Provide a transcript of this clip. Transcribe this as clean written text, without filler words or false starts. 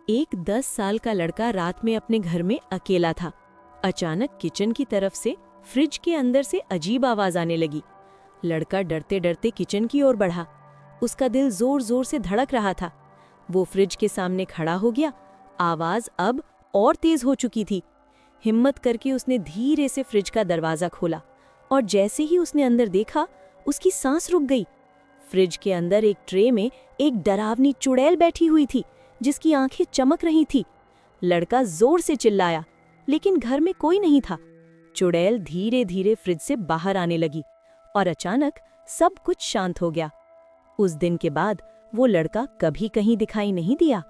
एक 10 साल का लड़का रात में अपने घर में अकेला था। अचानक किचन की तरफ से फ्रिज के अंदर से अजीब आवाज आने लगी। लड़का डरते डरते किचन की ओर बढ़ा। उसका दिल जोर जोर से धड़क रहा था। वो फ्रिज के सामने खड़ा हो गया। आवाज अब और तेज हो चुकी थी। हिम्मत करके उसने धीरे से फ्रिज का दरवाजा खोला और जैसे ही उसने अंदर देखा, उसकी सांस रुक गई। फ्रिज के अंदर एक ट्रे में एक डरावनी चुड़ैल बैठी हुई थी, जिसकी आंखें चमक रही थी। लड़का जोर से चिल्लाया, लेकिन घर में कोई नहीं था। चुड़ैल धीरे धीरे फ्रिज से बाहर आने लगी और अचानक सब कुछ शांत हो गया। उस दिन के बाद वो लड़का कभी कहीं दिखाई नहीं दिया।